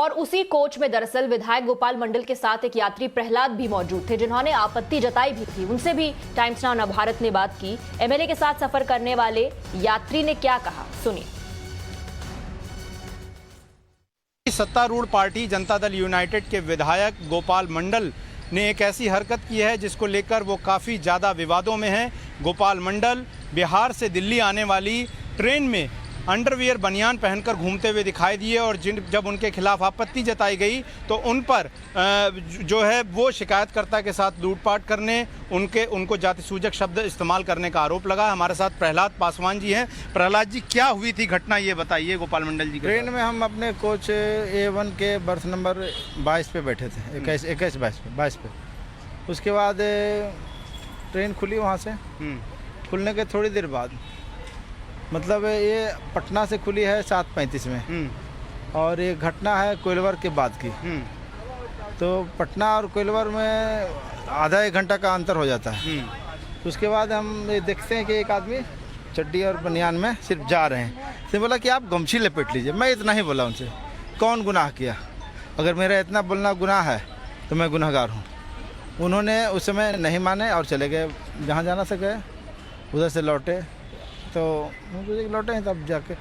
और उसी कोच में दरअसल विधायक गोपाल मंडल के साथ एक यात्री प्रहलाद भी मौजूद थे, जिन्होंने आपत्ति जताई भी थी। उनसे भी टाइम्स नाउ नवभारत ने बात की। एमएलए के साथ सफर करने वाले यात्री ने क्या कहा, सुनिए। सत्तारूढ़ पार्टी जनता दल यूनाइटेड के विधायक गोपाल मंडल ने एक ऐसी हरकत की है जिसको लेकर वो काफ़ी ज़्यादा विवादों में हैं। गोपाल मंडल बिहार से दिल्ली आने वाली ट्रेन में अंडरवियर बनियान पहनकर घूमते हुए दिखाई दिए और जब उनके खिलाफ आपत्ति जताई गई तो उन पर जो है वो शिकायतकर्ता के साथ लूटपाट करने, उनको जाति सूचक शब्द इस्तेमाल करने का आरोप लगा। हमारे साथ प्रहलाद पासवान जी हैं। प्रहलाद जी, क्या हुई थी घटना, ये बताइए। गोपाल मंडल जी ट्रेन में हम अपने कोच A1 के बर्थ नंबर 22 पे बैठे थे, 21-22 पे। उसके बाद ट्रेन खुली वहाँ से। खुलने के थोड़ी देर बाद, मतलब ये पटना से खुली है 7:35 में और ये घटना है कोइलवर के बाद की। तो पटना और कोइलवर में आधा एक घंटा का अंतर हो जाता है। उसके बाद हम ये देखते हैं कि एक आदमी चड्डी और बनियान में सिर्फ जा रहे हैं। तो बोला कि आप गमछी लपेट लीजिए। मैं इतना ही बोला उनसे। कौन गुनाह किया? अगर मेरा इतना बोलना गुनाह है तो मैं गुनहगार हूँ। उन्होंने उस समय नहीं माने और चले गए, जहाँ जाना से गए। उधर से लौटे तो लौटे हैं, तब जाके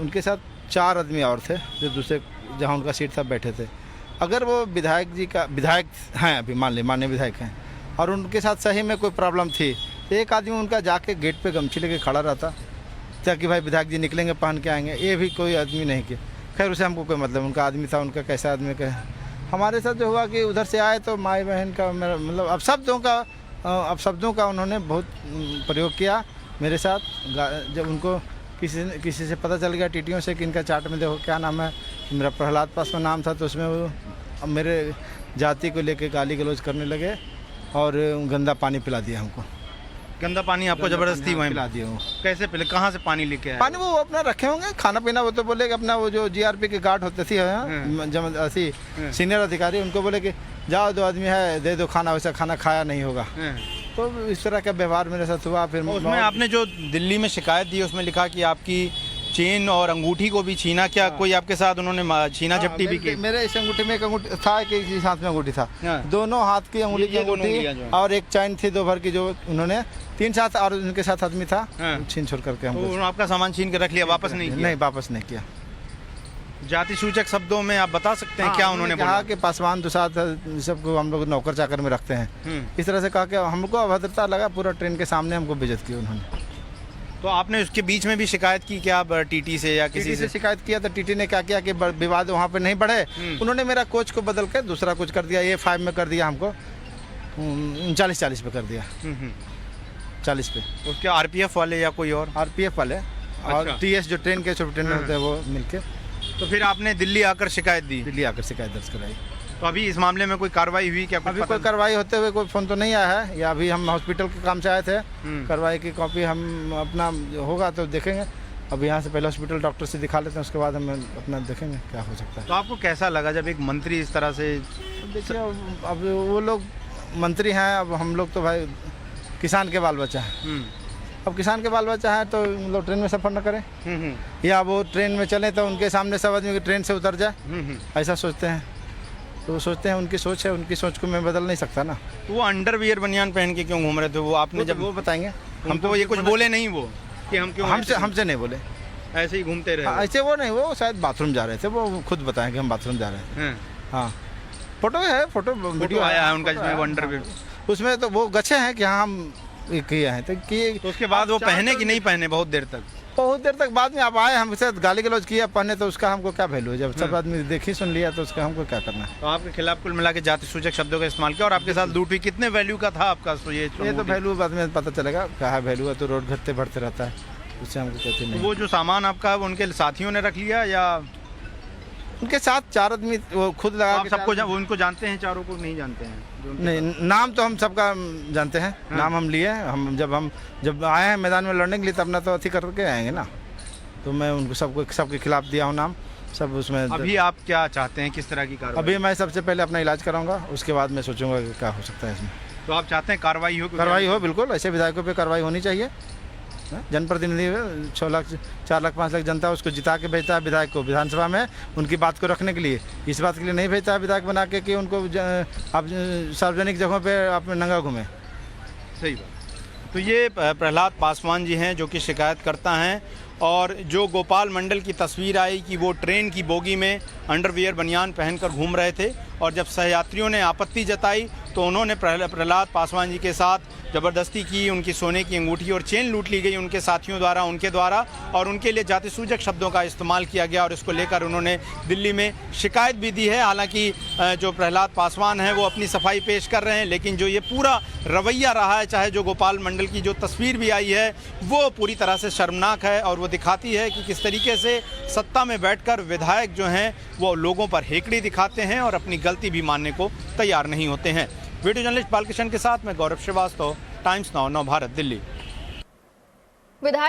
उनके साथ 4 आदमी और थे जो दूसरे जहाँ उनका सीट था बैठे थे। अगर वो विधायक हैं, अभी माननीय विधायक हैं, और उनके साथ सही में कोई प्रॉब्लम थी तो एक आदमी उनका जाके गेट पे गमछी लेके खड़ा रहता ताकि भाई विधायक जी निकलेंगे पहन के आएंगे। ये भी कोई आदमी नहीं किया। खैर उसे हमको कोई मतलब, उनका आदमी था, उनका कैसा आदमी का। हमारे साथ जो हुआ कि उधर से आए तो माई बहन का मेरा मतलब अब शब्दों का उन्होंने बहुत प्रयोग किया मेरे साथ। जब उनको किसी से पता चल गया टीटियों से कि इनका चार्ट में देखो क्या नाम है, मेरा प्रहलाद पासवान नाम था, तो उसमें वो मेरे जाति को लेके गाली गलौज करने लगे और गंदा पानी पिला दिया हमको। गंदा पानी आपको जबरदस्ती वहीं पिला दिया? कैसे पिले? कहाँ से पानी लेके आए? पानी वो अपना रखे होंगे, खाना पीना। वो तो बोले कि अपना वो जो GRP के गार्ड होते थे ऐसी सीनियर अधिकारी, उनको बोले कि जाओ 2 आदमी है दे दो खाना, वैसा खाना खाया नहीं होगा। तो इस तरह का व्यवहार मेरे साथ हुआ। फिर उसमें आपने जो दिल्ली में शिकायत दी उसमें लिखा कि आपकी चेन और अंगूठी को भी छीना। क्या कोई आपके साथ उन्होंने छीना झपटी भी की? मेरे इस अंगूठी में एक अंगूठी था कि इस हाथ में अंगूठी था। दोनों हाथ की अंगुली की अंगूठी और एक चैन थी 2 भर की, जो उन्होंने 3 साथ और उनके साथ आदमी था, छीन छोड़ करके हमको। आपका सामान छीन कर रख लिया, वापस नहीं किया? नहीं, वापस नहीं किया। जाति सूचक शब्दों में आप बता सकते हैं क्या उन्होंने कहा कि पासवान दुसाद सबको हम लोग नौकर चाकर में रखते हैं, इस तरह से कहा कि हमको अभद्रता लगा। पूरा ट्रेन के सामने हमको बेइज्जत की उन्होंने। तो आपने उसके बीच में भी शिकायत की क्या टीटी से या किसी से? शिकायत किया तो टीटी ने क्या किया कि विवाद वहाँ पे नहीं बढ़े। उन्होंने मेरा कोच को बदल के दूसरा कोच कर दिया। A5 में कर दिया हमको, 39-40 पे कर दिया। 40 पे। उसके RPF वाले या कोई और? RPF वाले और TS जो ट्रेन के सुपरिटेंडेंट होते हैं वो मिलके। तो फिर आपने दिल्ली आकर शिकायत दी? दिल्ली आकर शिकायत दर्ज कराई। तो अभी इस मामले में कोई कार्रवाई हुई क्या? अभी कोई कार्रवाई होते हुए कोई फोन तो नहीं आया है, या अभी हम हॉस्पिटल के काम से आए थे। कार्रवाई की कॉपी हम अपना होगा तो देखेंगे। अब यहाँ से पहले हॉस्पिटल डॉक्टर से दिखा लेते हैं, उसके बाद हम अपना देखेंगे क्या हो सकता है। तो आपको कैसा लगा जब एक मंत्री इस तरह से? देखिए, अब वो लोग मंत्री हैं, अब हम लोग तो भाई किसान के बाल बच्चा है। अब किसान के बाल बच्चा है तो मतलब ट्रेन में सफ़र न करें, या वो ट्रेन में चलें तो उनके सामने सब आदमी ट्रेन से उतर जाए, ऐसा सोचते हैं। तो वो सोचते हैं, उनकी सोच है, उनकी सोच को मैं बदल नहीं सकता ना। तो वो अंडरवियर बनियान पहन के क्यों घूम रहे थे? वो आपने जब वो बताएंगे। हम तो ये कुछ बोले नहीं वो कि हम क्यों? हमसे नहीं बोले, ऐसे ही घूमते रहे। ऐसे वो नहीं, वो शायद बाथरूम जा रहे थे, वो खुद बताएं कि हम बाथरूम जा रहे थे। हाँ, फोटो है, फोटो वीडियो आया है उनका जिसमें अंडरवियर, उसमें तो वो गच्छे हैं कि हाँ हम किए हैं। तो उसके बाद वो पहने कि नहीं पहने? बहुत देर तक बाद में आप आए, हमसे गाली गलौज किया पहने, तो उसका हमको क्या वैल्यू है? जब सब आदमी देखी सुन लिया तो उसका हमको क्या करना है? तो आपके खिलाफ कुल मिला के जाति सूचक शब्दों का इस्तेमाल किया और आपके साथ लूट हुई। कितने वैल्यू का था आपका? ये तो वैल्यू बाद में पता चलेगा क्या है वैल्यू है। तो रोड घटते बढ़ते रहता है, उससे हमको कहते नहीं। वो जो सामान आपका उनके साथियों ने रख लिया या उनके साथ 4 आदमी वो खुद लगा के? सबको वो उनको जानते हैं, चारों को नहीं जानते हैं? नहीं, नाम तो हम सबका जानते हैं। नाम हम लिए, हम जब आए हैं मैदान में लड़ने के लिए, तब ना तो अथी करके आएंगे ना। तो मैं उनको सबके खिलाफ दिया हूँ नाम सब उसमें। अभी आप क्या चाहते हैं, किस तरह की कार्रवाई? अभी मैं सबसे पहले अपना इलाज कराऊंगा, उसके बाद मैं सोचूंगा कि क्या हो सकता है इसमें। तो आप चाहते हैं कार्रवाई हो? कार्रवाई हो, बिल्कुल। ऐसे विधायकों पे कार्रवाई होनी चाहिए। जनप्रतिनिधि 6 लाख 4 लाख 5 लाख जनता उसको जिता के भेजता है विधायक को विधानसभा में उनकी बात को रखने के लिए। इस बात के लिए नहीं भेजता है विधायक बना के कि उनको आप सार्वजनिक जगहों पे आप नंगा घूमें। सही बात। तो ये प्रहलाद पासवान जी हैं जो कि शिकायतकर्ता हैं, और जो गोपाल मंडल की तस्वीर आई कि वो ट्रेन की बोगी में अंडरवियर बनियान पहनकर घूम रहे थे, और जब सहयात्रियों ने आपत्ति जताई तो उन्होंने प्रहलाद पासवान जी के साथ ज़बरदस्ती की, उनकी सोने की अंगूठी और चेन लूट ली गई उनके साथियों द्वारा, उनके द्वारा, और उनके लिए जातिसूचक शब्दों का इस्तेमाल किया गया, और इसको लेकर उन्होंने दिल्ली में शिकायत भी दी है। हालांकि जो प्रहलाद पासवान हैं वो अपनी सफाई पेश कर रहे हैं, लेकिन जो ये पूरा रवैया रहा है, चाहे जो गोपाल मंडल की जो तस्वीर भी आई है वो पूरी तरह से शर्मनाक है, और वो दिखाती है कि किस तरीके से सत्ता में बैठकर विधायक जो हैं वो लोगों पर हेकड़ी दिखाते हैं और अपनी गलती भी मानने को तैयार नहीं होते हैं। वीडियो जर्नलिस्ट बालकृष्ण के साथ मैं गौरव श्रीवास्तव, टाइम्स नाउ, नव भारत, दिल्ली।